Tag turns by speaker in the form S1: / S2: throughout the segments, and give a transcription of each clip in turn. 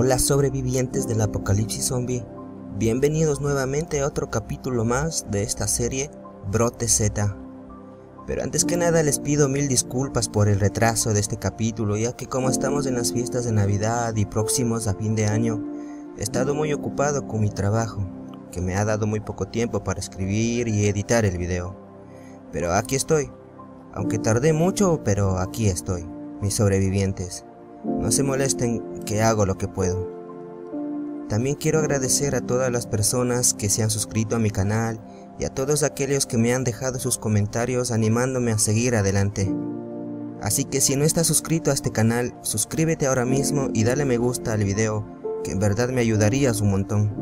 S1: Hola sobrevivientes del apocalipsis zombie, bienvenidos nuevamente a otro capítulo más de esta serie Brote Z. Pero antes que nada les pido mil disculpas por el retraso de este capítulo, ya que como estamos en las fiestas de Navidad y próximos a fin de año, he estado muy ocupado con mi trabajo, que me ha dado muy poco tiempo para escribir y editar el video. Pero aquí estoy, aunque tardé mucho, pero aquí estoy, mis sobrevivientes. No se molesten que hago lo que puedo. También quiero agradecer a todas las personas que se han suscrito a mi canal y a todos aquellos que me han dejado sus comentarios animándome a seguir adelante. Así que si no estás suscrito a este canal, suscríbete ahora mismo y dale me gusta al video, que en verdad me ayudarías un montón.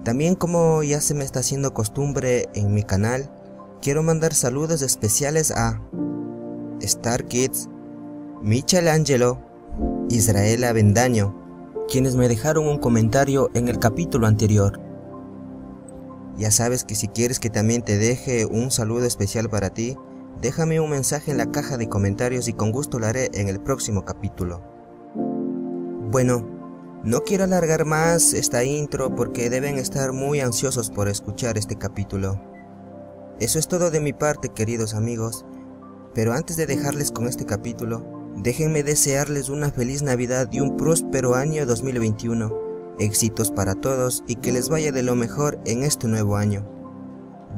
S1: También, como ya se me está haciendo costumbre en mi canal, quiero mandar saludos especiales a Star Kids, Michelangelo, Israel Avendaño, quienes me dejaron un comentario en el capítulo anterior. Ya sabes que si quieres que también te deje un saludo especial para ti, déjame un mensaje en la caja de comentarios y con gusto lo haré en el próximo capítulo. Bueno, no quiero alargar más esta intro porque deben estar muy ansiosos por escuchar este capítulo. Eso es todo de mi parte, queridos amigos, pero antes de dejarles con este capítulo, déjenme desearles una feliz Navidad y un próspero año 2021, éxitos para todos y que les vaya de lo mejor en este nuevo año.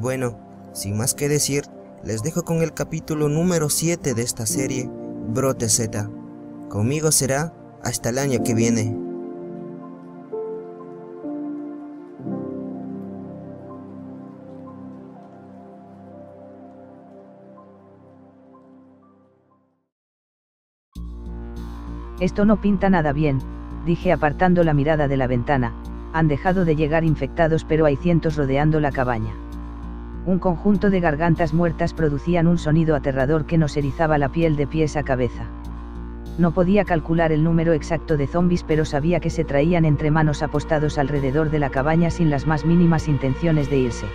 S1: Bueno, sin más que decir, les dejo con el capítulo número 7 de esta serie, Brote Z. Conmigo será hasta el año que viene.
S2: Esto no pinta nada bien, dije apartando la mirada de la ventana. Han dejado de llegar infectados, pero hay cientos rodeando la cabaña. Un conjunto de gargantas muertas producían un sonido aterrador que nos erizaba la piel de pies a cabeza. No podía calcular el número exacto de zombies, pero sabía que se traían entre manos apostados alrededor de la cabaña sin las más mínimas intenciones de irse.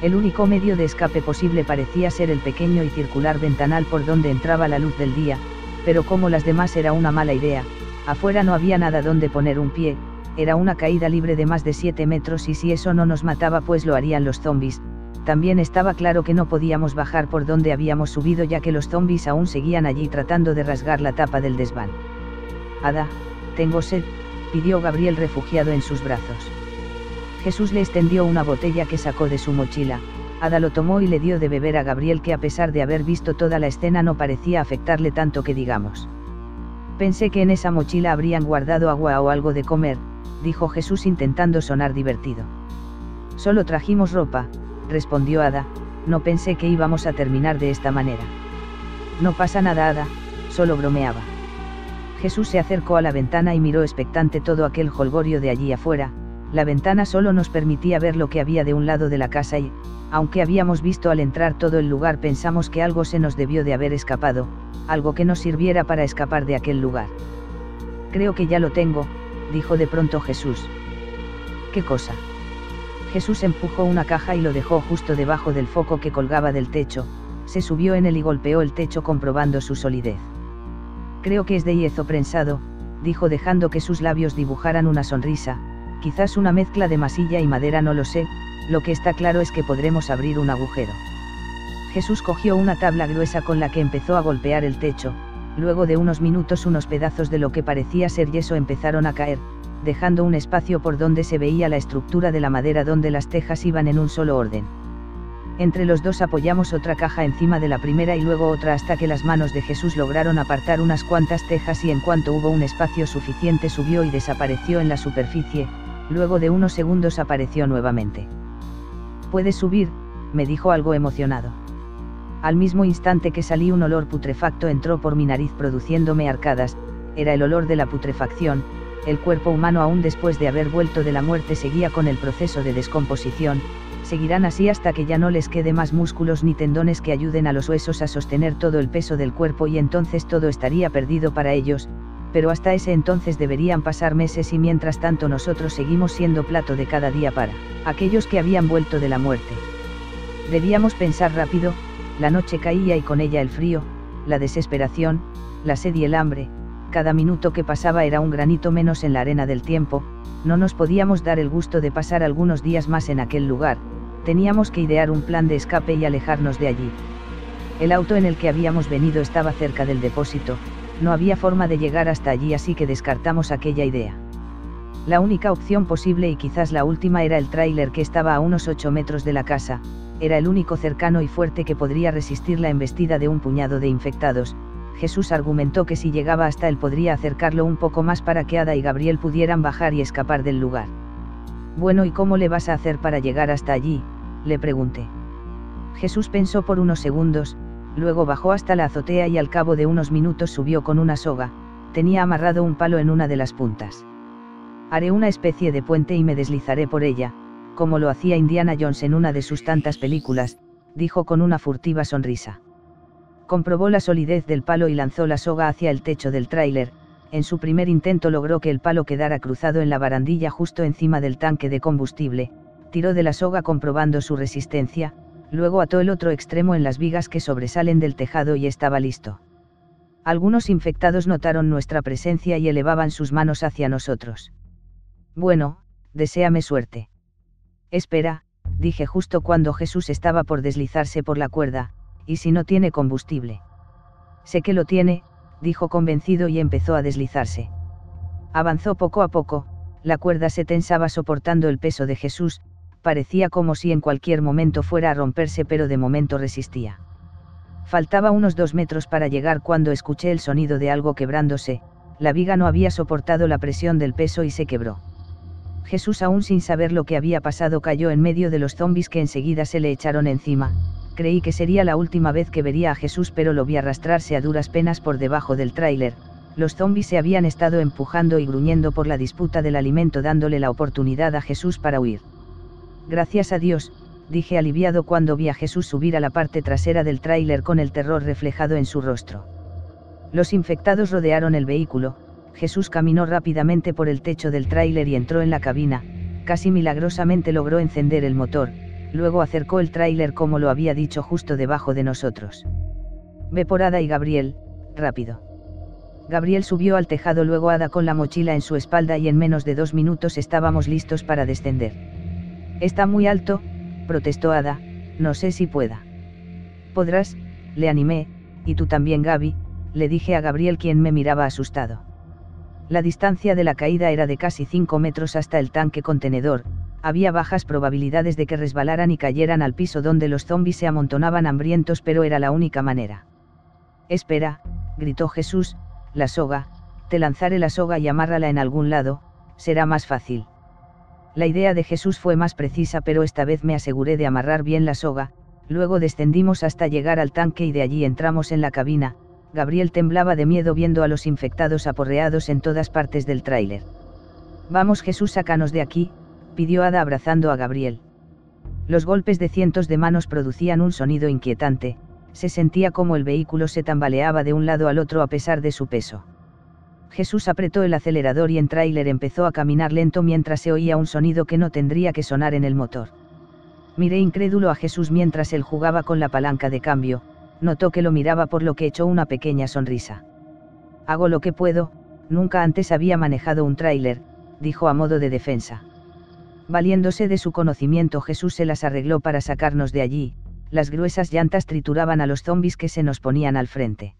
S2: El único medio de escape posible parecía ser el pequeño y circular ventanal por donde entraba la luz del día, pero como las demás era una mala idea. Afuera no había nada donde poner un pie, era una caída libre de más de 7 metros y si eso no nos mataba pues lo harían los zombies. También estaba claro que no podíamos bajar por donde habíamos subido, ya que los zombies aún seguían allí tratando de rasgar la tapa del desván. «Ada, tengo sed», pidió Gabriel refugiado en sus brazos. Jesús le extendió una botella que sacó de su mochila. Ada lo tomó y le dio de beber a Gabriel, que a pesar de haber visto toda la escena no parecía afectarle tanto que digamos. «Pensé que en esa mochila habrían guardado agua o algo de comer», dijo Jesús intentando sonar divertido. «Solo trajimos ropa», respondió Ada, «no pensé que íbamos a terminar de esta manera». «No pasa nada, Ada, solo bromeaba». Jesús se acercó a la ventana y miró expectante todo aquel jolgorio de allí afuera. La ventana solo nos permitía ver lo que había de un lado de la casa y, aunque habíamos visto al entrar todo el lugar, pensamos que algo se nos debió de haber escapado, algo que nos sirviera para escapar de aquel lugar. «Creo que ya lo tengo», dijo de pronto Jesús. «¿Qué cosa?». Jesús empujó una caja y lo dejó justo debajo del foco que colgaba del techo, se subió en él y golpeó el techo comprobando su solidez. «Creo que es de hierro prensado», dijo dejando que sus labios dibujaran una sonrisa, «quizás una mezcla de masilla y madera, no lo sé, lo que está claro es que podremos abrir un agujero». Jesús cogió una tabla gruesa con la que empezó a golpear el techo. Luego de unos minutos unos pedazos de lo que parecía ser yeso empezaron a caer, dejando un espacio por donde se veía la estructura de la madera donde las tejas iban en un solo orden. Entre los dos apoyamos otra caja encima de la primera y luego otra hasta que las manos de Jesús lograron apartar unas cuantas tejas y en cuanto hubo un espacio suficiente subió y desapareció en la superficie. Luego de unos segundos apareció nuevamente. «¿Puedes subir?», me dijo algo emocionado. Al mismo instante que salí un olor putrefacto entró por mi nariz produciéndome arcadas. Era el olor de la putrefacción. El cuerpo humano, aún después de haber vuelto de la muerte, seguía con el proceso de descomposición. Seguirán así hasta que ya no les quede más músculos ni tendones que ayuden a los huesos a sostener todo el peso del cuerpo y entonces todo estaría perdido para ellos, pero hasta ese entonces deberían pasar meses y mientras tanto nosotros seguimos siendo plato de cada día para aquellos que habían vuelto de la muerte. Debíamos pensar rápido. La noche caía y con ella el frío, la desesperación, la sed y el hambre. cada minuto que pasaba era un granito menos en la arena del tiempo, no nos podíamos dar el gusto de pasar algunos días más en aquel lugar, teníamos que idear un plan de escape y alejarnos de allí. El auto en el que habíamos venido estaba cerca del depósito, no había forma de llegar hasta allí, así que descartamos aquella idea. La única opción posible y quizás la última era el tráiler que estaba a unos 8 metros de la casa, era el único cercano y fuerte que podría resistir la embestida de un puñado de infectados. Jesús argumentó que si llegaba hasta él podría acercarlo un poco más para que Ada y Gabriel pudieran bajar y escapar del lugar. Bueno, ¿y cómo le vas a hacer para llegar hasta allí?, le pregunté. Jesús pensó por unos segundos, luego bajó hasta la azotea y al cabo de unos minutos subió con una soga, tenía amarrado un palo en una de las puntas. Haré una especie de puente y me deslizaré por ella, como lo hacía Indiana Jones en una de sus tantas películas, dijo con una furtiva sonrisa. Comprobó la solidez del palo y lanzó la soga hacia el techo del tráiler. En su primer intento logró que el palo quedara cruzado en la barandilla justo encima del tanque de combustible, tiró de la soga comprobando su resistencia, luego ató el otro extremo en las vigas que sobresalen del tejado y estaba listo. Algunos infectados notaron nuestra presencia y elevaban sus manos hacia nosotros. Bueno, deséame suerte. Espera, dije justo cuando Jesús estaba por deslizarse por la cuerda, ¿y si no tiene combustible? Sé que lo tiene, dijo convencido y empezó a deslizarse. Avanzó poco a poco, la cuerda se tensaba soportando el peso de Jesús, parecía como si en cualquier momento fuera a romperse, pero de momento resistía. Faltaba unos 2 metros para llegar cuando escuché el sonido de algo quebrándose, la viga no había soportado la presión del peso y se quebró. Jesús, aún sin saber lo que había pasado, cayó en medio de los zombis que enseguida se le echaron encima. Creí que sería la última vez que vería a Jesús, pero lo vi arrastrarse a duras penas por debajo del tráiler. Los zombis se habían estado empujando y gruñendo por la disputa del alimento, dándole la oportunidad a Jesús para huir. Gracias a Dios, dije aliviado cuando vi a Jesús subir a la parte trasera del tráiler con el terror reflejado en su rostro. Los infectados rodearon el vehículo. Jesús caminó rápidamente por el techo del tráiler y entró en la cabina, casi milagrosamente logró encender el motor, luego acercó el tráiler como lo había dicho justo debajo de nosotros. Ve por Ada y Gabriel, rápido. Gabriel subió al tejado, luego Ada con la mochila en su espalda y en menos de 2 minutos estábamos listos para descender. Está muy alto, protestó Ada, no sé si pueda. Podrás, le animé, y tú también, Gaby, le dije a Gabriel, quien me miraba asustado. La distancia de la caída era de casi 5 metros hasta el tanque contenedor, había bajas probabilidades de que resbalaran y cayeran al piso donde los zombis se amontonaban hambrientos, pero era la única manera. Espera, gritó Jesús, la soga, te lanzaré la soga y amárrala en algún lado, será más fácil. La idea de Jesús fue más precisa, pero esta vez me aseguré de amarrar bien la soga, luego descendimos hasta llegar al tanque y de allí entramos en la cabina. Gabriel temblaba de miedo viendo a los infectados aporreados en todas partes del tráiler. Vamos Jesús, sácanos de aquí, pidió Ada abrazando a Gabriel. Los golpes de cientos de manos producían un sonido inquietante, se sentía como el vehículo se tambaleaba de un lado al otro a pesar de su peso. Jesús apretó el acelerador y el tráiler empezó a caminar lento mientras se oía un sonido que no tendría que sonar en el motor. Miré incrédulo a Jesús mientras él jugaba con la palanca de cambio, notó que lo miraba, por lo que echó una pequeña sonrisa. Hago lo que puedo, nunca antes había manejado un tráiler, dijo a modo de defensa. Valiéndose de su conocimiento, Jesús se las arregló para sacarnos de allí. Las gruesas llantas trituraban a los zombis que se nos ponían al frente.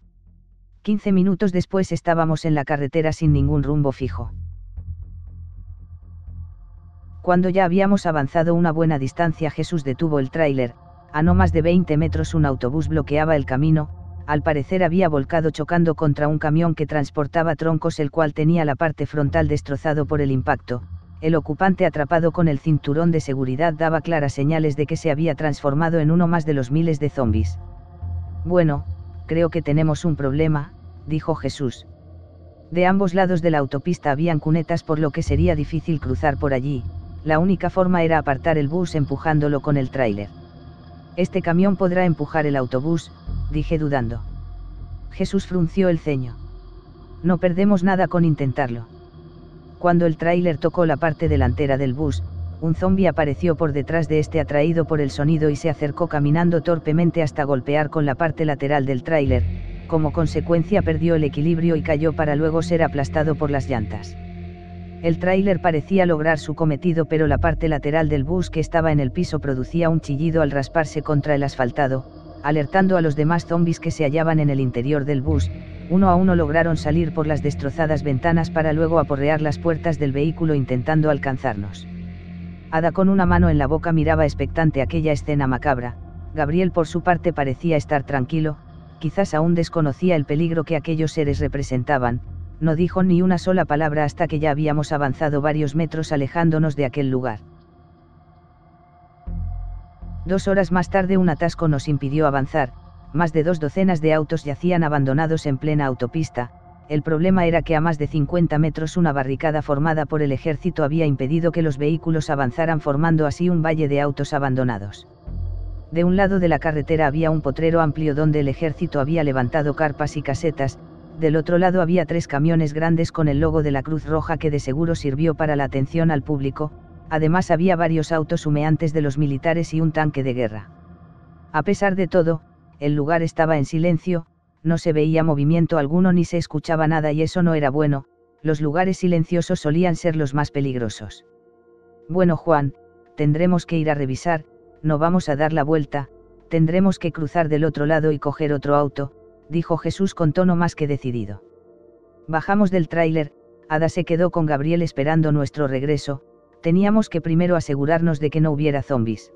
S2: 15 minutos después estábamos en la carretera sin ningún rumbo fijo. Cuando ya habíamos avanzado una buena distancia, Jesús detuvo el tráiler. A no más de 20 metros un autobús bloqueaba el camino, al parecer había volcado chocando contra un camión que transportaba troncos, el cual tenía la parte frontal destrozado por el impacto. El ocupante, atrapado con el cinturón de seguridad, daba claras señales de que se había transformado en uno más de los miles de zombis. Bueno, creo que tenemos un problema, dijo Jesús. De ambos lados de la autopista habían cunetas, por lo que sería difícil cruzar por allí. La única forma era apartar el bus empujándolo con el tráiler. Este camión podrá empujar el autobús, dije dudando. Jesús frunció el ceño. No perdemos nada con intentarlo. Cuando el tráiler tocó la parte delantera del bus, un zombi apareció por detrás de este, atraído por el sonido, y se acercó caminando torpemente hasta golpear con la parte lateral del tráiler. como consecuencia perdió el equilibrio y cayó para luego ser aplastado por las llantas. El tráiler parecía lograr su cometido, pero la parte lateral del bus que estaba en el piso producía un chillido al rasparse contra el asfaltado, alertando a los demás zombies que se hallaban en el interior del bus. Uno a uno lograron salir por las destrozadas ventanas para luego aporrear las puertas del vehículo intentando alcanzarnos. Ada, con una mano en la boca, miraba expectante aquella escena macabra. Gabriel, por su parte, parecía estar tranquilo, quizás aún desconocía el peligro que aquellos seres representaban. No dijo ni una sola palabra hasta que ya habíamos avanzado varios metros alejándonos de aquel lugar. 2 horas más tarde un atasco nos impidió avanzar. Más de 2 docenas de autos yacían abandonados en plena autopista. El problema era que a más de 50 metros una barricada formada por el ejército había impedido que los vehículos avanzaran, formando así un valle de autos abandonados. De un lado de la carretera había un potrero amplio donde el ejército había levantado carpas y casetas. Del otro lado había 3 camiones grandes con el logo de la Cruz Roja que de seguro sirvió para la atención al público. Además había varios autos humeantes de los militares y un tanque de guerra. A pesar de todo, el lugar estaba en silencio, no se veía movimiento alguno ni se escuchaba nada, y eso no era bueno. Los lugares silenciosos solían ser los más peligrosos. Bueno, Juan, tendremos que ir a revisar, no vamos a dar la vuelta, tendremos que cruzar del otro lado y coger otro auto, dijo Jesús con tono más que decidido. Bajamos del tráiler. Ada se quedó con Gabriel esperando nuestro regreso. Teníamos que primero asegurarnos de que no hubiera zombies.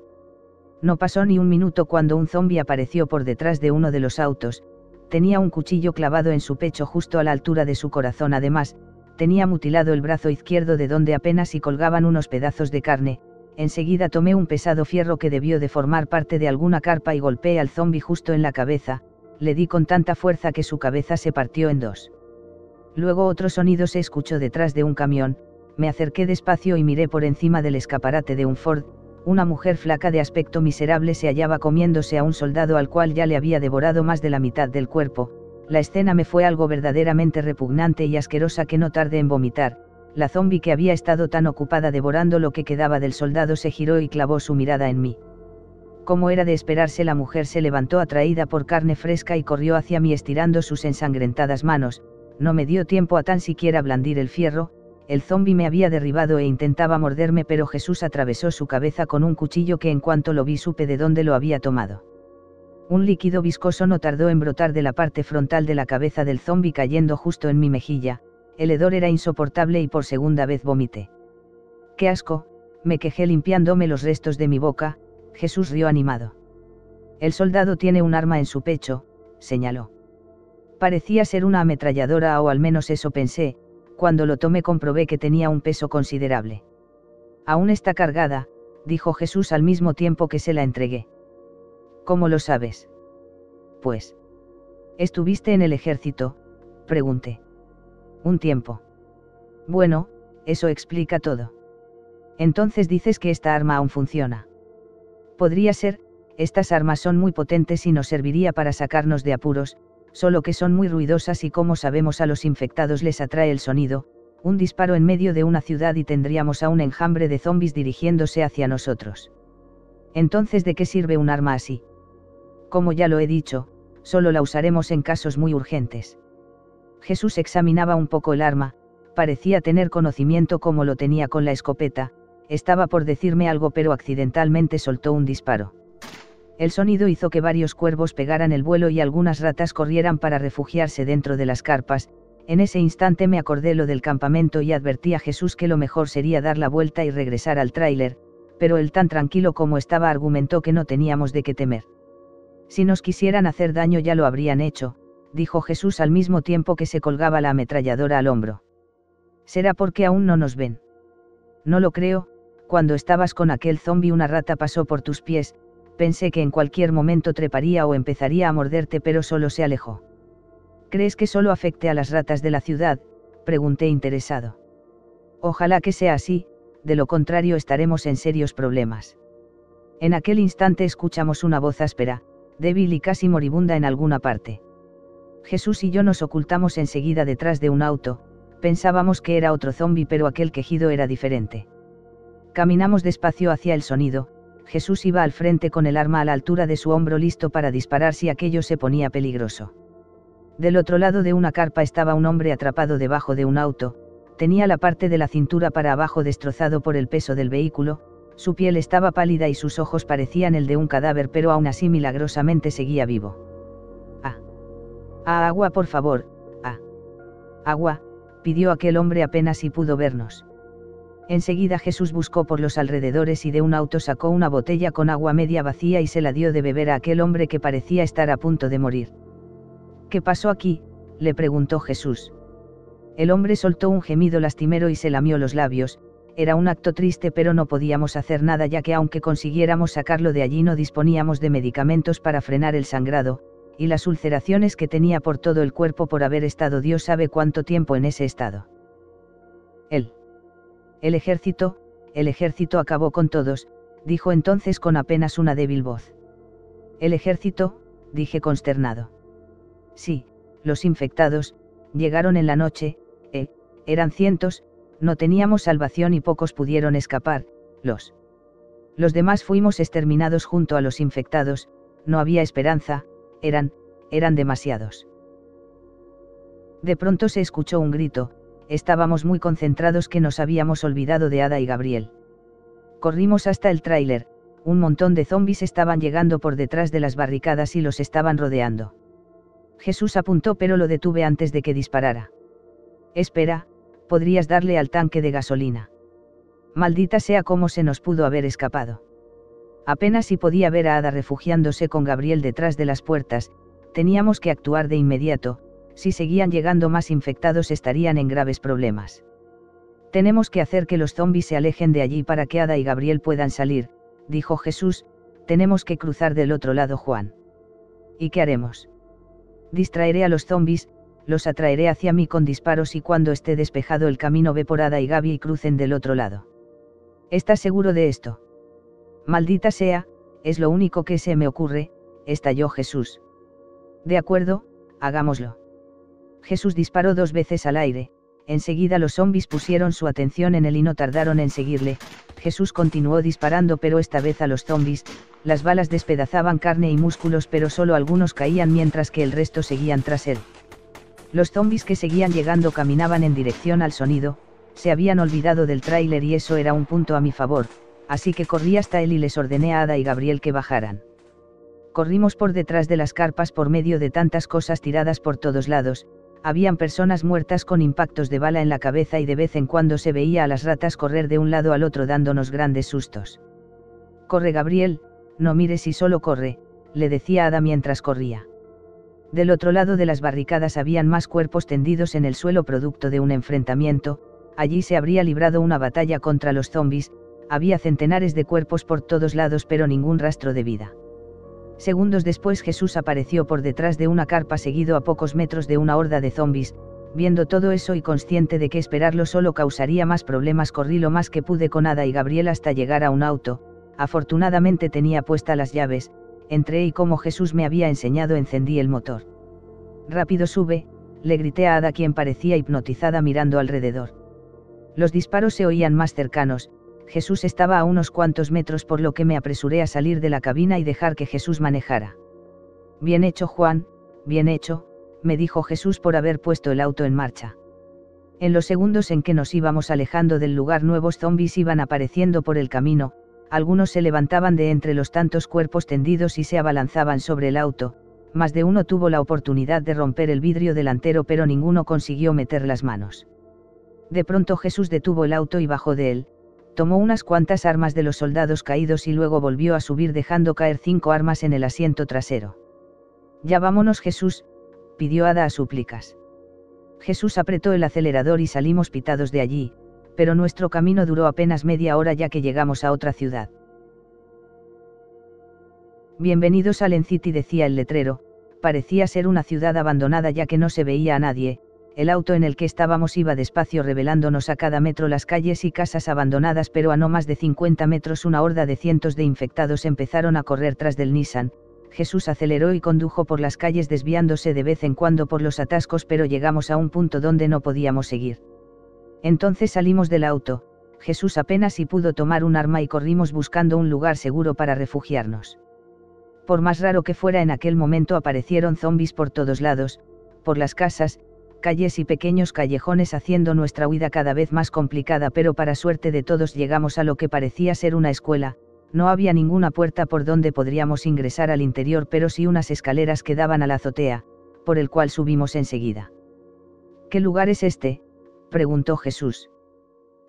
S2: No pasó ni un minuto cuando un zombi apareció por detrás de uno de los autos. Tenía un cuchillo clavado en su pecho justo a la altura de su corazón. Además, tenía mutilado el brazo izquierdo de donde apenas si colgaban unos pedazos de carne. Enseguida tomé un pesado fierro que debió de formar parte de alguna carpa y golpeé al zombi justo en la cabeza. Le di con tanta fuerza que su cabeza se partió en 2. Luego otro sonido se escuchó detrás de un camión. Me acerqué despacio y miré por encima del escaparate de un Ford. Una mujer flaca de aspecto miserable se hallaba comiéndose a un soldado al cual ya le había devorado más de la mitad del cuerpo. La escena me fue algo verdaderamente repugnante y asquerosa que no tardé en vomitar. La zombi, que había estado tan ocupada devorando lo que quedaba del soldado, se giró y clavó su mirada en mí. Como era de esperarse, la mujer se levantó atraída por carne fresca y corrió hacia mí estirando sus ensangrentadas manos. No me dio tiempo a tan siquiera blandir el fierro. El zombi me había derribado e intentaba morderme, pero Jesús atravesó su cabeza con un cuchillo que en cuanto lo vi supe de dónde lo había tomado. Un líquido viscoso no tardó en brotar de la parte frontal de la cabeza del zombi, cayendo justo en mi mejilla. El hedor era insoportable y por segunda vez vomité. ¡Qué asco!, me quejé limpiándome los restos de mi boca. Jesús rió animado. El soldado tiene un arma en su pecho, señaló. Parecía ser una ametralladora, o al menos eso pensé. Cuando lo tomé comprobé que tenía un peso considerable. Aún está cargada, dijo Jesús al mismo tiempo que se la entregué. ¿Cómo lo sabes? Pues. ¿Estuviste en el ejército?, pregunté. Un tiempo. Bueno, eso explica todo. Entonces dices que esta arma aún funciona. Podría ser. Estas armas son muy potentes y nos serviría para sacarnos de apuros, solo que son muy ruidosas y, como sabemos, a los infectados les atrae el sonido. Un disparo en medio de una ciudad y tendríamos a un enjambre de zombis dirigiéndose hacia nosotros. Entonces, ¿de qué sirve un arma así? Como ya lo he dicho, solo la usaremos en casos muy urgentes. Jesús examinaba un poco el arma, parecía tener conocimiento como lo tenía con la escopeta. Estaba por decirme algo, pero accidentalmente soltó un disparo. El sonido hizo que varios cuervos pegaran el vuelo y algunas ratas corrieran para refugiarse dentro de las carpas. En ese instante me acordé lo del campamento y advertí a Jesús que lo mejor sería dar la vuelta y regresar al tráiler, pero él, tan tranquilo como estaba, argumentó que no teníamos de qué temer. Si nos quisieran hacer daño ya lo habrían hecho, dijo Jesús al mismo tiempo que se colgaba la ametralladora al hombro. ¿Será porque aún no nos ven? No lo creo. Cuando estabas con aquel zombi una rata pasó por tus pies. Pensé que en cualquier momento treparía o empezaría a morderte, pero solo se alejó. ¿Crees que solo afecte a las ratas de la ciudad?, pregunté interesado. Ojalá que sea así, de lo contrario estaremos en serios problemas. En aquel instante escuchamos una voz áspera, débil y casi moribunda en alguna parte. Jesús y yo nos ocultamos enseguida detrás de un auto. Pensábamos que era otro zombi, pero aquel quejido era diferente. Caminamos despacio hacia el sonido. Jesús iba al frente con el arma a la altura de su hombro, listo para disparar si aquello se ponía peligroso. Del otro lado de una carpa estaba un hombre atrapado debajo de un auto, tenía la parte de la cintura para abajo destrozado por el peso del vehículo, su piel estaba pálida y sus ojos parecían el de un cadáver, pero aún así milagrosamente seguía vivo. Agua, por favor, agua, pidió aquel hombre apenas si pudo vernos. Enseguida Jesús buscó por los alrededores y de un auto sacó una botella con agua media vacía y se la dio de beber a aquel hombre que parecía estar a punto de morir. ¿Qué pasó aquí?, le preguntó Jesús. El hombre soltó un gemido lastimero y se lamió los labios. Era un acto triste, pero no podíamos hacer nada, ya que aunque consiguiéramos sacarlo de allí no disponíamos de medicamentos para frenar el sangrado, y las ulceraciones que tenía por todo el cuerpo por haber estado Dios sabe cuánto tiempo en ese estado. El ejército acabó con todos, dijo entonces con apenas una débil voz. ¿El ejército?, dije consternado. Sí, los infectados, llegaron en la noche, eran cientos, no teníamos salvación y pocos pudieron escapar, los demás fuimos exterminados junto a los infectados, no había esperanza, eran demasiados. De pronto se escuchó un grito, estábamos muy concentrados que nos habíamos olvidado de Ada y Gabriel. Corrimos hasta el tráiler, un montón de zombis estaban llegando por detrás de las barricadas y los estaban rodeando. Jesús apuntó, pero lo detuve antes de que disparara. Espera, podrías darle al tanque de gasolina. Maldita sea, cómo se nos pudo haber escapado. Apenas si podía ver a Ada refugiándose con Gabriel detrás de las puertas, teníamos que actuar de inmediato, si seguían llegando más infectados estarían en graves problemas. Tenemos que hacer que los zombis se alejen de allí para que Ada y Gabriel puedan salir, dijo Jesús, tenemos que cruzar del otro lado, Juan. ¿Y qué haremos? Distraeré a los zombis, los atraeré hacia mí con disparos y cuando esté despejado el camino ve por Ada y Gaby y crucen del otro lado. ¿Estás seguro de esto? Maldita sea, es lo único que se me ocurre, estalló Jesús. De acuerdo, hagámoslo. Jesús disparó 2 veces al aire, enseguida los zombis pusieron su atención en él y no tardaron en seguirle. Jesús continuó disparando, pero esta vez a los zombis, las balas despedazaban carne y músculos, pero solo algunos caían mientras que el resto seguían tras él. Los zombis que seguían llegando caminaban en dirección al sonido, se habían olvidado del tráiler y eso era un punto a mi favor, así que corrí hasta él y les ordené a Ada y Gabriel que bajaran. Corrimos por detrás de las carpas por medio de tantas cosas tiradas por todos lados, habían personas muertas con impactos de bala en la cabeza y de vez en cuando se veía a las ratas correr de un lado al otro dándonos grandes sustos. Corre, Gabriel, no mires y solo corre, le decía Ada mientras corría. Del otro lado de las barricadas habían más cuerpos tendidos en el suelo producto de un enfrentamiento, allí se habría librado una batalla contra los zombis, había centenares de cuerpos por todos lados pero ningún rastro de vida. Segundos después Jesús apareció por detrás de una carpa seguido a pocos metros de una horda de zombis, viendo todo eso y consciente de que esperarlo solo causaría más problemas corrí lo más que pude con Ada y Gabriel hasta llegar a un auto, afortunadamente tenía puestas las llaves, entré y como Jesús me había enseñado encendí el motor. Rápido sube, le grité a Ada quien parecía hipnotizada mirando alrededor. Los disparos se oían más cercanos, Jesús estaba a unos cuantos metros por lo que me apresuré a salir de la cabina y dejar que Jesús manejara. Bien hecho, Juan, bien hecho, me dijo Jesús por haber puesto el auto en marcha. En los segundos en que nos íbamos alejando del lugar nuevos zombis iban apareciendo por el camino, algunos se levantaban de entre los tantos cuerpos tendidos y se abalanzaban sobre el auto, más de uno tuvo la oportunidad de romper el vidrio delantero pero ninguno consiguió meter las manos. De pronto Jesús detuvo el auto y bajó de él, tomó unas cuantas armas de los soldados caídos y luego volvió a subir dejando caer 5 armas en el asiento trasero. Ya vámonos, Jesús, pidió Ada a súplicas. Jesús apretó el acelerador y salimos pitados de allí, pero nuestro camino duró apenas media hora ya que llegamos a otra ciudad. Bienvenidos a Len City, decía el letrero, parecía ser una ciudad abandonada ya que no se veía a nadie. El auto en el que estábamos iba despacio revelándonos a cada metro las calles y casas abandonadas, pero a no más de 50 metros una horda de cientos de infectados empezaron a correr tras del Nissan. Jesús aceleró y condujo por las calles desviándose de vez en cuando por los atascos, pero llegamos a un punto donde no podíamos seguir. Entonces salimos del auto, Jesús apenas si pudo tomar un arma y corrimos buscando un lugar seguro para refugiarnos. Por más raro que fuera en aquel momento aparecieron zombis por todos lados, por las casas, calles y pequeños callejones haciendo nuestra huida cada vez más complicada, pero para suerte de todos llegamos a lo que parecía ser una escuela. No había ninguna puerta por donde podríamos ingresar al interior, pero sí unas escaleras que daban a la azotea, por el cual subimos enseguida. ¿Qué lugar es este?, preguntó Jesús.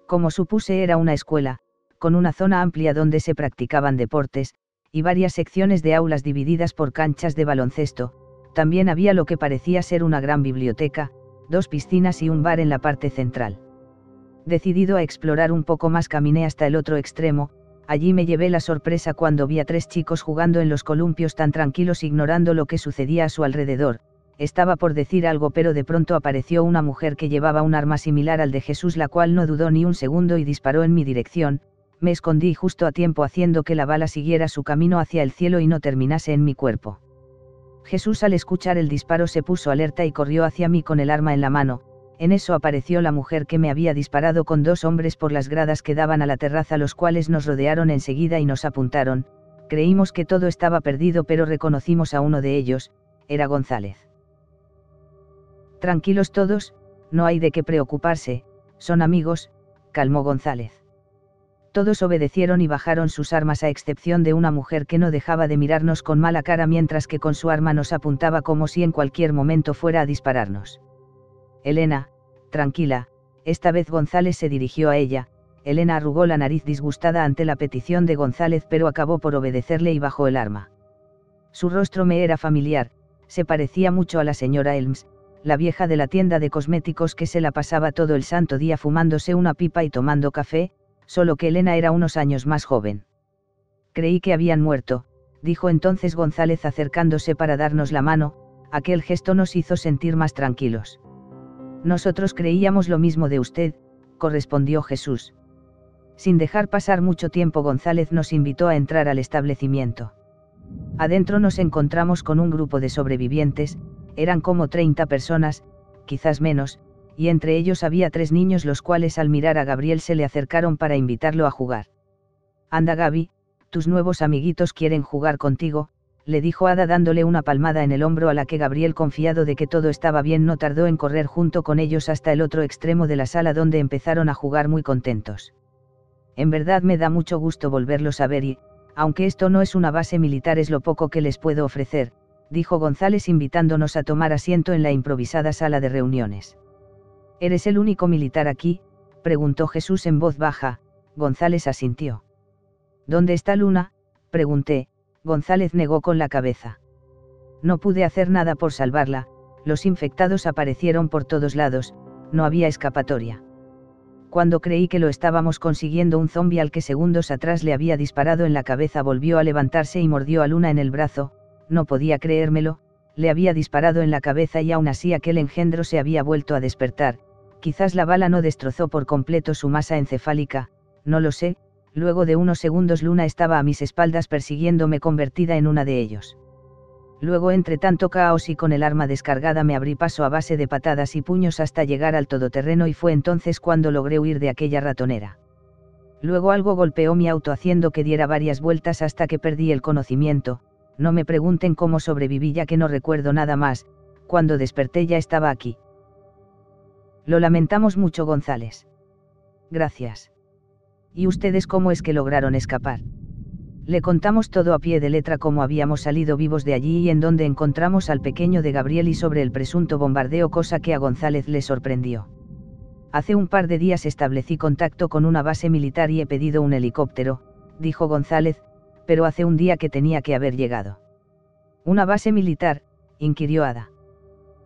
S2: Como supuse, era una escuela, con una zona amplia donde se practicaban deportes, y varias secciones de aulas divididas por canchas de baloncesto. También había lo que parecía ser una gran biblioteca, 2 piscinas y un bar en la parte central. Decidido a explorar un poco más, caminé hasta el otro extremo. Allí me llevé la sorpresa cuando vi a 3 chicos jugando en los columpios tan tranquilos, ignorando lo que sucedía a su alrededor. Estaba por decir algo, pero de pronto apareció una mujer que llevaba un arma similar al de Jesús, la cual no dudó ni un segundo y disparó en mi dirección. Me escondí justo a tiempo, haciendo que la bala siguiera su camino hacia el cielo y no terminase en mi cuerpo. Jesús, al escuchar el disparo, se puso alerta y corrió hacia mí con el arma en la mano. En eso apareció la mujer que me había disparado con 2 hombres por las gradas que daban a la terraza, los cuales nos rodearon enseguida y nos apuntaron. Creímos que todo estaba perdido, pero reconocimos a uno de ellos. Era González. Tranquilos todos, no hay de qué preocuparse, son amigos, calmó González. Todos obedecieron y bajaron sus armas, a excepción de una mujer que no dejaba de mirarnos con mala cara mientras que con su arma nos apuntaba como si en cualquier momento fuera a dispararnos. Elena, tranquila, esta vez González se dirigió a ella. Elena arrugó la nariz disgustada ante la petición de González, pero acabó por obedecerle y bajó el arma. Su rostro me era familiar, se parecía mucho a la señora Elms, la vieja de la tienda de cosméticos que se la pasaba todo el santo día fumándose una pipa y tomando café, solo que Elena era unos años más joven. Creí que habían muerto, dijo entonces González acercándose para darnos la mano. Aquel gesto nos hizo sentir más tranquilos. Nosotros creíamos lo mismo de usted, correspondió Jesús. Sin dejar pasar mucho tiempo, González nos invitó a entrar al establecimiento. Adentro nos encontramos con un grupo de sobrevivientes, eran como 30 personas, quizás menos, y entre ellos había 3 niños, los cuales al mirar a Gabriel se le acercaron para invitarlo a jugar. Anda Gaby, tus nuevos amiguitos quieren jugar contigo, le dijo Ada dándole una palmada en el hombro, a la que Gabriel, confiado de que todo estaba bien, no tardó en correr junto con ellos hasta el otro extremo de la sala, donde empezaron a jugar muy contentos. En verdad me da mucho gusto volverlos a ver y, aunque esto no es una base militar, es lo poco que les puedo ofrecer, dijo González invitándonos a tomar asiento en la improvisada sala de reuniones. ¿Eres el único militar aquí?, preguntó Jesús en voz baja. González asintió. ¿Dónde está Luna?, pregunté. González negó con la cabeza. No pude hacer nada por salvarla, los infectados aparecieron por todos lados, no había escapatoria. Cuando creí que lo estábamos consiguiendo, un zombi al que segundos atrás le había disparado en la cabeza volvió a levantarse y mordió a Luna en el brazo. No podía creérmelo, le había disparado en la cabeza y aún así aquel engendro se había vuelto a despertar. Quizás la bala no destrozó por completo su masa encefálica, no lo sé. Luego de unos segundos Luna estaba a mis espaldas persiguiéndome, convertida en una de ellos. Luego, entre tanto caos y con el arma descargada, me abrí paso a base de patadas y puños hasta llegar al todoterreno, y fue entonces cuando logré huir de aquella ratonera. Luego algo golpeó mi auto haciendo que diera varias vueltas hasta que perdí el conocimiento. No me pregunten cómo sobreviví, ya que no recuerdo nada más. Cuando desperté ya estaba aquí. Lo lamentamos mucho, González. Gracias. ¿Y ustedes cómo es que lograron escapar? Le contamos todo a pie de letra, cómo habíamos salido vivos de allí y en dónde encontramos al pequeño de Gabriel, y sobre el presunto bombardeo, cosa que a González le sorprendió. Hace un par de días establecí contacto con una base militar y he pedido un helicóptero, dijo González, pero hace un día que tenía que haber llegado. ¿Una base militar?, inquirió Ada.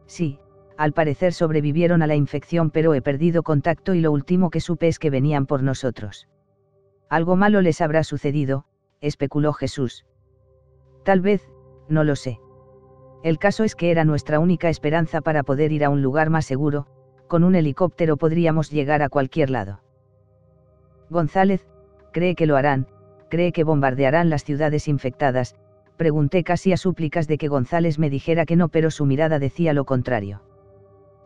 S2: Sí, al parecer sobrevivieron a la infección, pero he perdido contacto y lo último que supe es que venían por nosotros. Algo malo les habrá sucedido, especuló Jesús. Tal vez, no lo sé. El caso es que era nuestra única esperanza para poder ir a un lugar más seguro. Con un helicóptero podríamos llegar a cualquier lado. González, ¿cree que lo harán? ¿Cree que bombardearán las ciudades infectadas? Pregunté casi a súplicas de que González me dijera que no, pero su mirada decía lo contrario.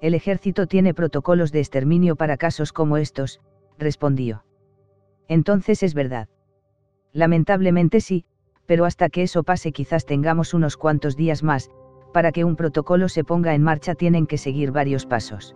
S2: El ejército tiene protocolos de exterminio para casos como estos, respondió. Entonces es verdad. Lamentablemente sí, pero hasta que eso pase quizás tengamos unos cuantos días más, Para que un protocolo se ponga en marcha tienen que seguir varios pasos.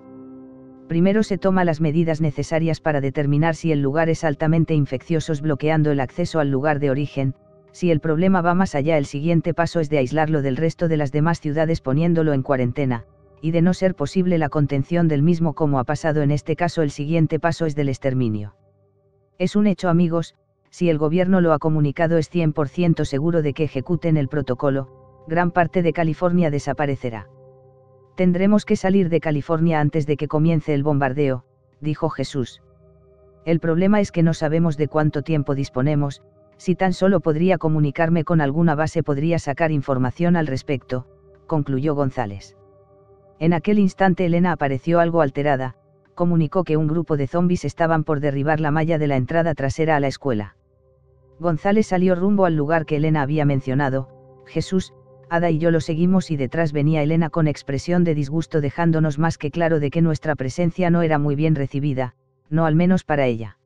S2: Primero se toman las medidas necesarias para determinar si el lugar es altamente infeccioso bloqueando el acceso al lugar de origen. Si el problema va más allá, el siguiente paso es de aislarlo del resto de las demás ciudades poniéndolo en cuarentena, y de no ser posible la contención del mismo como ha pasado en este caso, el siguiente paso es del exterminio. Es un hecho, amigos, si el gobierno lo ha comunicado es 100% seguro de que ejecuten el protocolo, gran parte de California desaparecerá. Tendremos que salir de California antes de que comience el bombardeo, dijo Jesús. El problema es que no sabemos de cuánto tiempo disponemos. Si tan solo podría comunicarme con alguna base podría sacar información al respecto, concluyó González. En aquel instante Elena apareció algo alterada, comunicó que un grupo de zombis estaban por derribar la malla de la entrada trasera a la escuela. González salió rumbo al lugar que Elena había mencionado. Jesús, Ada y yo lo seguimos y detrás venía Elena con expresión de disgusto, dejándonos más que claro de que nuestra presencia no era muy bien recibida, no al menos para ella.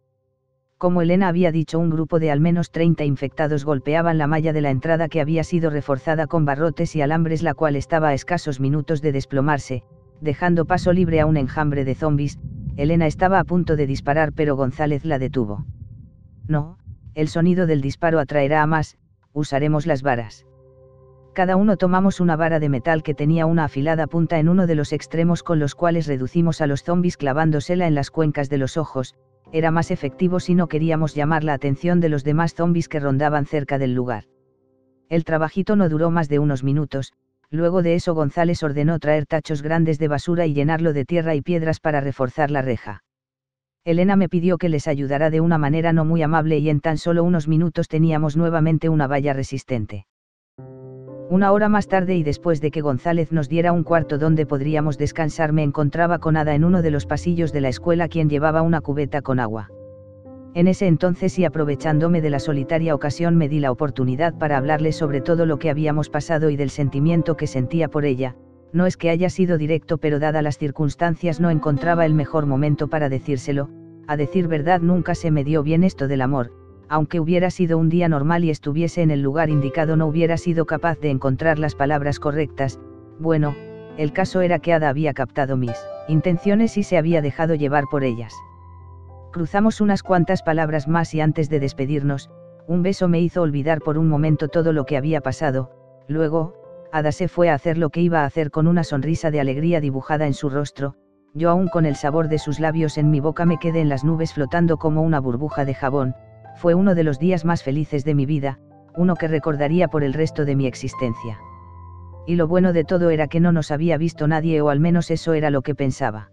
S2: Como Elena había dicho, un grupo de al menos 30 infectados golpeaban la malla de la entrada que había sido reforzada con barrotes y alambres, la cual estaba a escasos minutos de desplomarse, dejando paso libre a un enjambre de zombis. Elena estaba a punto de disparar pero González la detuvo. No, el sonido del disparo atraerá a más, usaremos las varas. Cada uno tomamos una vara de metal que tenía una afilada punta en uno de los extremos, con los cuales reducimos a los zombis clavándosela en las cuencas de los ojos. Era más efectivo si no queríamos llamar la atención de los demás zombis que rondaban cerca del lugar. El trabajito no duró más de unos minutos. Luego de eso González ordenó traer tachos grandes de basura y llenarlo de tierra y piedras para reforzar la reja. Elena me pidió que les ayudara de una manera no muy amable y en tan solo unos minutos teníamos nuevamente una valla resistente. Una hora más tarde, y después de que González nos diera un cuarto donde podríamos descansar, me encontraba con Ada en uno de los pasillos de la escuela, quien llevaba una cubeta con agua. En ese entonces, y aprovechándome de la solitaria ocasión, me di la oportunidad para hablarle sobre todo lo que habíamos pasado y del sentimiento que sentía por ella. No es que haya sido directo, pero dadas las circunstancias no encontraba el mejor momento para decírselo. A decir verdad, nunca se me dio bien esto del amor. Aunque hubiera sido un día normal y estuviese en el lugar indicado, no hubiera sido capaz de encontrar las palabras correctas. Bueno, el caso era que Ada había captado mis intenciones y se había dejado llevar por ellas. Cruzamos unas cuantas palabras más y antes de despedirnos, un beso me hizo olvidar por un momento todo lo que había pasado. Luego, Ada se fue a hacer lo que iba a hacer con una sonrisa de alegría dibujada en su rostro. Yo, aún con el sabor de sus labios en mi boca, me quedé en las nubes flotando como una burbuja de jabón. Fue uno de los días más felices de mi vida, uno que recordaría por el resto de mi existencia. Y lo bueno de todo era que no nos había visto nadie, o al menos eso era lo que pensaba.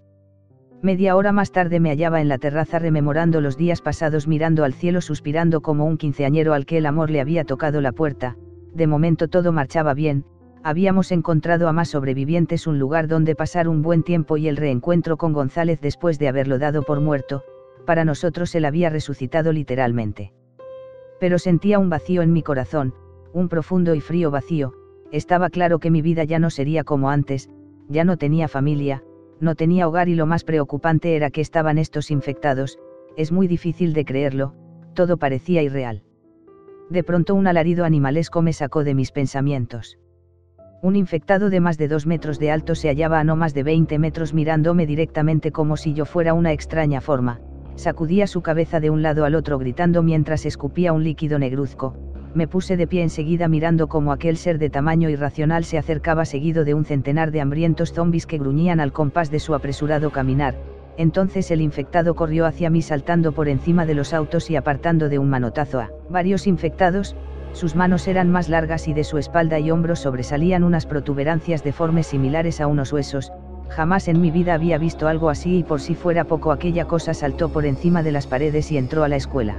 S2: Media hora más tarde me hallaba en la terraza rememorando los días pasados, mirando al cielo, suspirando como un quinceañero al que el amor le había tocado la puerta. De momento todo marchaba bien, habíamos encontrado a más sobrevivientes, un lugar donde pasar un buen tiempo, y el reencuentro con González después de haberlo dado por muerto. Para nosotros él había resucitado literalmente. Pero sentía un vacío en mi corazón, un profundo y frío vacío. Estaba claro que mi vida ya no sería como antes, ya no tenía familia, no tenía hogar, y lo más preocupante era que estaban estos infectados. Es muy difícil de creerlo, todo parecía irreal. De pronto un alarido animalesco me sacó de mis pensamientos. Un infectado de más de 2 metros de alto se hallaba a no más de 20 metros mirándome directamente como si yo fuera una extraña forma. Sacudía su cabeza de un lado al otro gritando mientras escupía un líquido negruzco. Me puse de pie enseguida mirando cómo aquel ser de tamaño irracional se acercaba seguido de un centenar de hambrientos zombis que gruñían al compás de su apresurado caminar. Entonces el infectado corrió hacia mí saltando por encima de los autos y apartando de un manotazo a varios infectados. Sus manos eran más largas y de su espalda y hombros sobresalían unas protuberancias deformes similares a unos huesos. Jamás en mi vida había visto algo así, y por si fuera poco, aquella cosa saltó por encima de las paredes y entró a la escuela.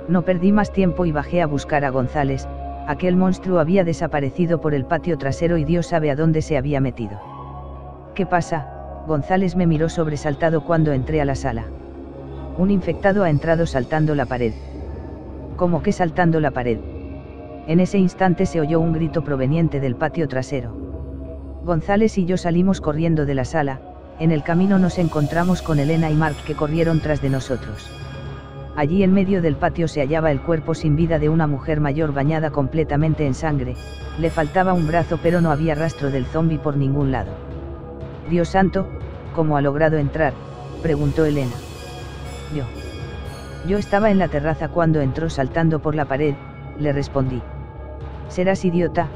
S2: No perdí más tiempo y bajé a buscar a González. Aquel monstruo había desaparecido por el patio trasero y Dios sabe a dónde se había metido. ¿Qué pasa? González me miró sobresaltado cuando entré a la sala. Un infectado ha entrado saltando la pared. ¿Cómo que saltando la pared? En ese instante se oyó un grito proveniente del patio trasero. González y yo salimos corriendo de la sala. En el camino nos encontramos con Elena y Mark, que corrieron tras de nosotros. Allí en medio del patio se hallaba el cuerpo sin vida de una mujer mayor bañada completamente en sangre, le faltaba un brazo pero no había rastro del zombi por ningún lado. Dios santo, ¿cómo ha logrado entrar?, preguntó Elena. Yo estaba en la terraza cuando entró saltando por la pared, le respondí. Serás idiota,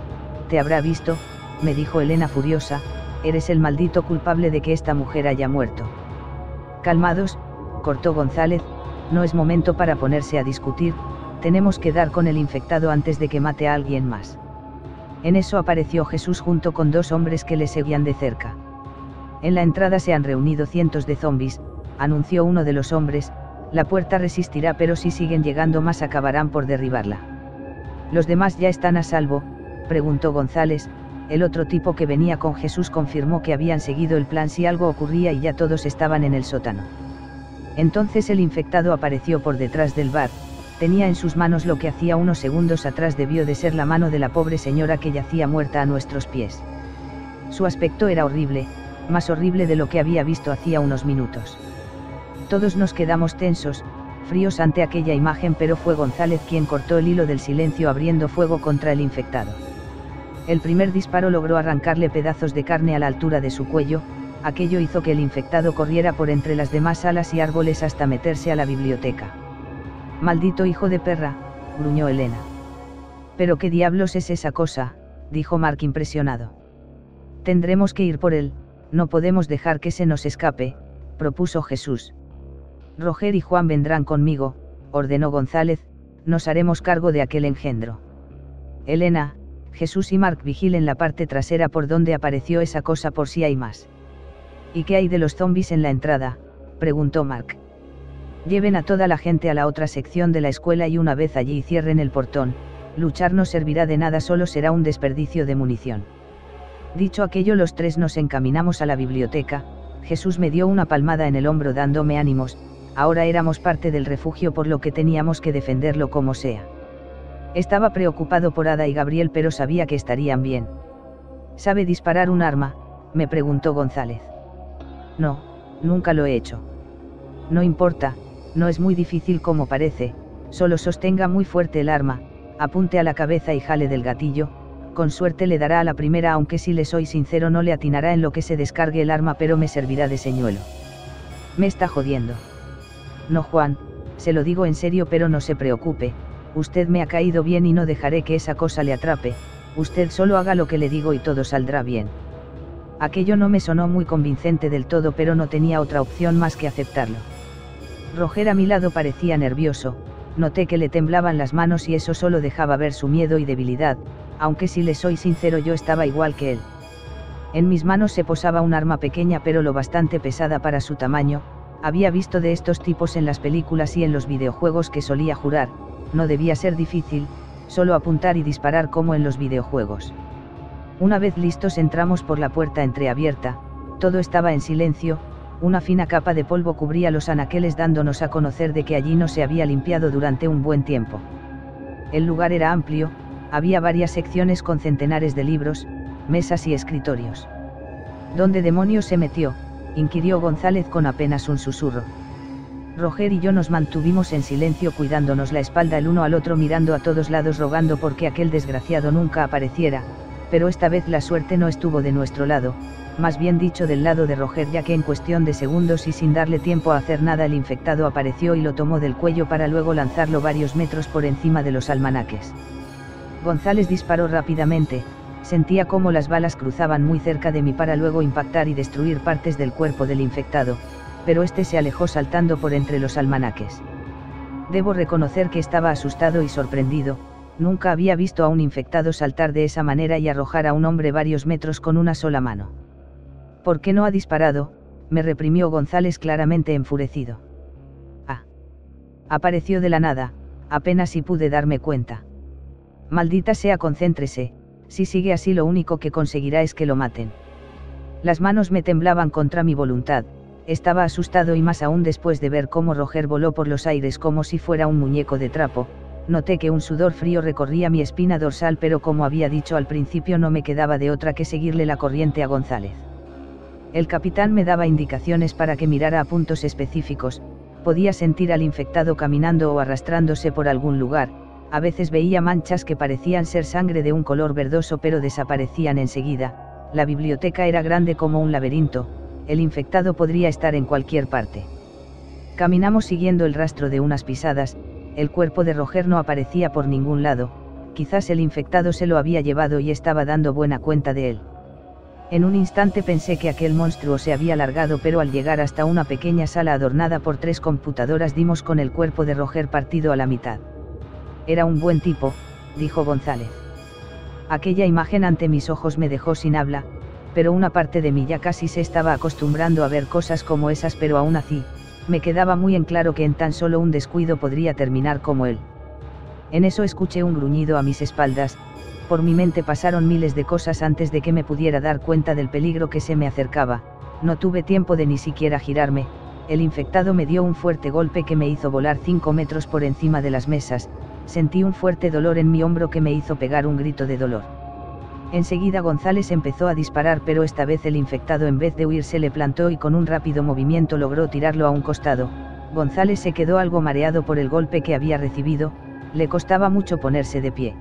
S2: te habrá visto, me dijo Elena furiosa, eres el maldito culpable de que esta mujer haya muerto. Calmados, cortó González, no es momento para ponerse a discutir, tenemos que dar con el infectado antes de que mate a alguien más. En eso apareció Jesús junto con 2 hombres que le seguían de cerca. En la entrada se han reunido cientos de zombis, anunció uno de los hombres, la puerta resistirá pero si siguen llegando más acabarán por derribarla. ¿Los demás ya están a salvo?, preguntó González, el otro tipo que venía con Jesús confirmó que habían seguido el plan si algo ocurría y ya todos estaban en el sótano. Entonces el infectado apareció por detrás del bar, tenía en sus manos lo que hacía unos segundos atrás debió de ser la mano de la pobre señora que yacía muerta a nuestros pies. Su aspecto era horrible, más horrible de lo que había visto hacía unos minutos. Todos nos quedamos tensos, fríos ante aquella imagen pero fue González quien cortó el hilo del silencio abriendo fuego contra el infectado. El primer disparo logró arrancarle pedazos de carne a la altura de su cuello, aquello hizo que el infectado corriera por entre las demás salas y árboles hasta meterse a la biblioteca. «Maldito hijo de perra», gruñó Elena. «¿Pero qué diablos es esa cosa?», dijo Mark impresionado. «Tendremos que ir por él, no podemos dejar que se nos escape», propuso Jesús. «Roger y Juan vendrán conmigo», ordenó González, «nos haremos cargo de aquel engendro. Elena, Jesús y Mark vigilen la parte trasera por donde apareció esa cosa por si hay más». «¿Y qué hay de los zombis en la entrada?», preguntó Mark. «Lleven a toda la gente a la otra sección de la escuela y una vez allí cierren el portón, luchar no servirá de nada, solo será un desperdicio de munición». Dicho aquello los 3 nos encaminamos a la biblioteca, Jesús me dio una palmada en el hombro dándome ánimos, ahora éramos parte del refugio por lo que teníamos que defenderlo como sea. Estaba preocupado por Ada y Gabriel pero sabía que estarían bien. ¿Sabe disparar un arma?, me preguntó González. No, nunca lo he hecho. No importa, no es muy difícil como parece, solo sostenga muy fuerte el arma, apunte a la cabeza y jale del gatillo, con suerte le dará a la primera aunque si le soy sincero no le atinará en lo que se descargue el arma pero me servirá de señuelo. Me está jodiendo. No Juan, se lo digo en serio pero no se preocupe, usted me ha caído bien y no dejaré que esa cosa le atrape, usted solo haga lo que le digo y todo saldrá bien. Aquello no me sonó muy convincente del todo pero no tenía otra opción más que aceptarlo. Roger a mi lado parecía nervioso, noté que le temblaban las manos y eso solo dejaba ver su miedo y debilidad, aunque si le soy sincero yo estaba igual que él. En mis manos se posaba un arma pequeña pero lo bastante pesada para su tamaño, había visto de estos tipos en las películas y en los videojuegos que solía jurar, no debía ser difícil, solo apuntar y disparar como en los videojuegos. Una vez listos entramos por la puerta entreabierta, todo estaba en silencio, una fina capa de polvo cubría los anaqueles dándonos a conocer de que allí no se había limpiado durante un buen tiempo. El lugar era amplio, había varias secciones con centenares de libros, mesas y escritorios. ¿Dónde demonios se metió?, inquirió González con apenas un susurro. Roger y yo nos mantuvimos en silencio cuidándonos la espalda el uno al otro mirando a todos lados rogando porque aquel desgraciado nunca apareciera, pero esta vez la suerte no estuvo de nuestro lado, más bien dicho del lado de Roger ya que en cuestión de segundos y sin darle tiempo a hacer nada el infectado apareció y lo tomó del cuello para luego lanzarlo varios metros por encima de los almanaques. González disparó rápidamente, sentía cómo las balas cruzaban muy cerca de mí para luego impactar y destruir partes del cuerpo del infectado, pero este se alejó saltando por entre los almanaques. Debo reconocer que estaba asustado y sorprendido, nunca había visto a un infectado saltar de esa manera y arrojar a un hombre varios metros con una sola mano. ¿Por qué no ha disparado?, me reprimió González claramente enfurecido. Ah. Apareció de la nada, apenas si pude darme cuenta. Maldita sea, concéntrese, si sigue así lo único que conseguirá es que lo maten. Las manos me temblaban contra mi voluntad, estaba asustado y más aún después de ver cómo Roger voló por los aires como si fuera un muñeco de trapo, noté que un sudor frío recorría mi espina dorsal pero como había dicho al principio no me quedaba de otra que seguirle la corriente a González. El capitán me daba indicaciones para que mirara a puntos específicos, podía sentir al infectado caminando o arrastrándose por algún lugar, a veces veía manchas que parecían ser sangre de un color verdoso pero desaparecían enseguida. La biblioteca era grande como un laberinto, el infectado podría estar en cualquier parte. Caminamos siguiendo el rastro de unas pisadas, el cuerpo de Roger no aparecía por ningún lado, quizás el infectado se lo había llevado y estaba dando buena cuenta de él. En un instante pensé que aquel monstruo se había largado, pero al llegar hasta una pequeña sala adornada por 3 computadoras dimos con el cuerpo de Roger partido a la mitad. Era un buen tipo, dijo González. Aquella imagen ante mis ojos me dejó sin habla, pero una parte de mí ya casi se estaba acostumbrando a ver cosas como esas, pero aún así, me quedaba muy en claro que en tan solo un descuido podría terminar como él. En eso escuché un gruñido a mis espaldas. Por mi mente pasaron miles de cosas antes de que me pudiera dar cuenta del peligro que se me acercaba. No tuve tiempo de ni siquiera girarme. El infectado me dio un fuerte golpe que me hizo volar 5 metros por encima de las mesas. Sentí un fuerte dolor en mi hombro que me hizo pegar un grito de dolor. Enseguida González empezó a disparar, pero esta vez el infectado en vez de huir se le plantó y con un rápido movimiento logró tirarlo a un costado. González se quedó algo mareado por el golpe que había recibido, le costaba mucho ponerse de pie.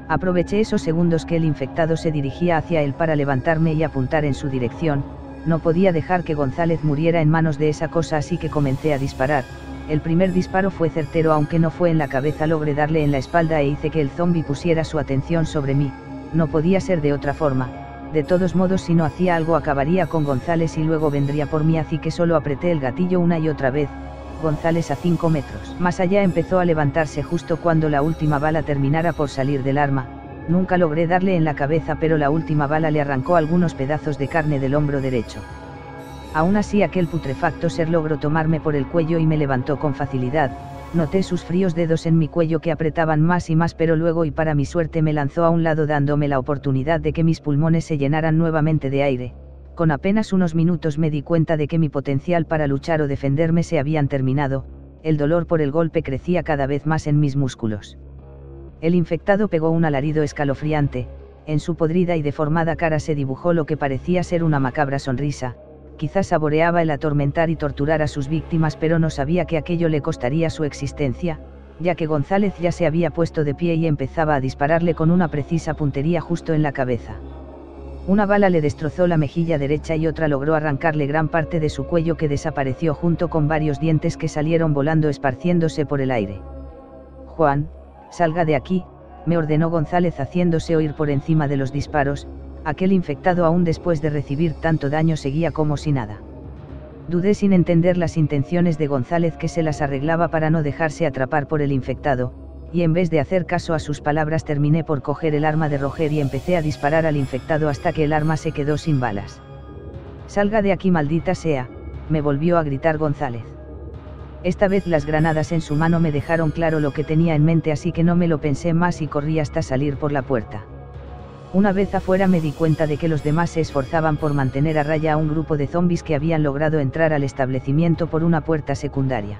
S2: Aproveché esos segundos que el infectado se dirigía hacia él para levantarme y apuntar en su dirección. No podía dejar que González muriera en manos de esa cosa, así que comencé a disparar. El primer disparo fue certero, aunque no fue en la cabeza, logré darle en la espalda e hice que el zombi pusiera su atención sobre mí. No podía ser de otra forma. De todos modos, si no hacía algo acabaría con González y luego vendría por mí, así que solo apreté el gatillo una y otra vez. González a 5 metros más allá empezó a levantarse justo cuando la última bala terminara por salir del arma. Nunca logré darle en la cabeza, pero la última bala le arrancó algunos pedazos de carne del hombro derecho. Aún así, aquel putrefacto ser logró tomarme por el cuello y me levantó con facilidad. Noté sus fríos dedos en mi cuello que apretaban más y más, pero luego, y para mi suerte, me lanzó a un lado dándome la oportunidad de que mis pulmones se llenaran nuevamente de aire. Con apenas unos minutos me di cuenta de que mi potencial para luchar o defenderme se habían terminado. El dolor por el golpe crecía cada vez más en mis músculos. El infectado pegó un alarido escalofriante. En su podrida y deformada cara se dibujó lo que parecía ser una macabra sonrisa. Quizás saboreaba el atormentar y torturar a sus víctimas, pero no sabía que aquello le costaría su existencia, ya que González ya se había puesto de pie y empezaba a dispararle con una precisa puntería justo en la cabeza. Una bala le destrozó la mejilla derecha y otra logró arrancarle gran parte de su cuello, que desapareció junto con varios dientes que salieron volando esparciéndose por el aire. «Juan, salga de aquí», me ordenó González haciéndose oír por encima de los disparos. Aquel infectado, aún después de recibir tanto daño, seguía como si nada. Dudé sin entender las intenciones de González, que se las arreglaba para no dejarse atrapar por el infectado, y en vez de hacer caso a sus palabras terminé por coger el arma de Roger y empecé a disparar al infectado hasta que el arma se quedó sin balas. «Salga de aquí, maldita sea», me volvió a gritar González. Esta vez las granadas en su mano me dejaron claro lo que tenía en mente, así que no me lo pensé más y corrí hasta salir por la puerta. Una vez afuera me di cuenta de que los demás se esforzaban por mantener a raya a un grupo de zombis que habían logrado entrar al establecimiento por una puerta secundaria.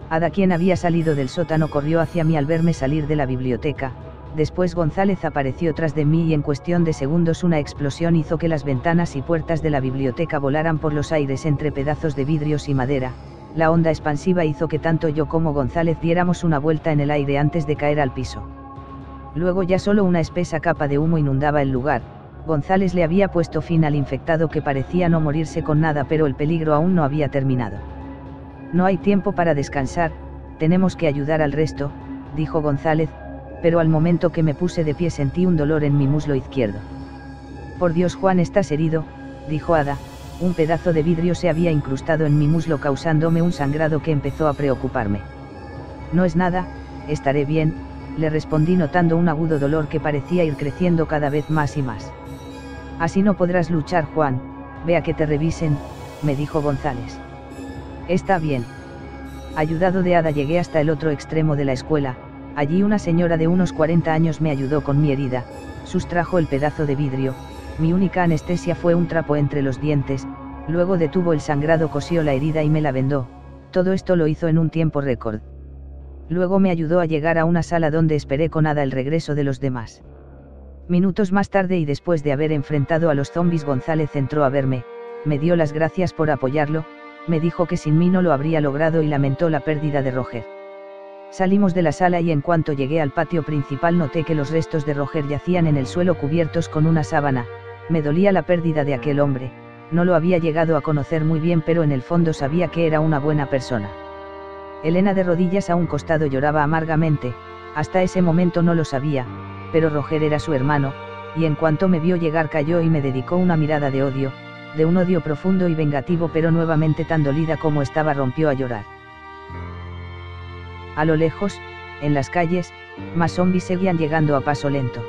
S2: Ada, quien había salido del sótano, corrió hacia mí al verme salir de la biblioteca. Después González apareció tras de mí y en cuestión de segundos una explosión hizo que las ventanas y puertas de la biblioteca volaran por los aires entre pedazos de vidrios y madera. La onda expansiva hizo que tanto yo como González diéramos una vuelta en el aire antes de caer al piso. Luego ya solo una espesa capa de humo inundaba el lugar. González le había puesto fin al infectado, que parecía no morirse con nada, pero el peligro aún no había terminado. «No hay tiempo para descansar, tenemos que ayudar al resto», dijo González, pero al momento que me puse de pie sentí un dolor en mi muslo izquierdo. «Por Dios, Juan, ¿estás herido?», dijo Ada. Un pedazo de vidrio se había incrustado en mi muslo causándome un sangrado que empezó a preocuparme. «No es nada, estaré bien», le respondí notando un agudo dolor que parecía ir creciendo cada vez más y más. «Así no podrás luchar, Juan, ve a que te revisen», me dijo González. «Está bien». Ayudado de Ada llegué hasta el otro extremo de la escuela. Allí una señora de unos 40 años me ayudó con mi herida, sustrajo el pedazo de vidrio. Mi única anestesia fue un trapo entre los dientes, luego detuvo el sangrado, cosió la herida y me la vendó. Todo esto lo hizo en un tiempo récord. Luego me ayudó a llegar a una sala donde esperé con Ada el regreso de los demás. Minutos más tarde, y después de haber enfrentado a los zombis, González entró a verme, me dio las gracias por apoyarlo, me dijo que sin mí no lo habría logrado y lamentó la pérdida de Roger. Salimos de la sala y en cuanto llegué al patio principal noté que los restos de Roger yacían en el suelo cubiertos con una sábana. Me dolía la pérdida de aquel hombre, no lo había llegado a conocer muy bien pero en el fondo sabía que era una buena persona. Elena de rodillas a un costado lloraba amargamente, hasta ese momento no lo sabía, pero Roger era su hermano, y en cuanto me vio llegar cayó y me dedicó una mirada de odio, de un odio profundo y vengativo pero nuevamente tan dolida como estaba rompió a llorar. A lo lejos, en las calles, más zombies seguían llegando a paso lento.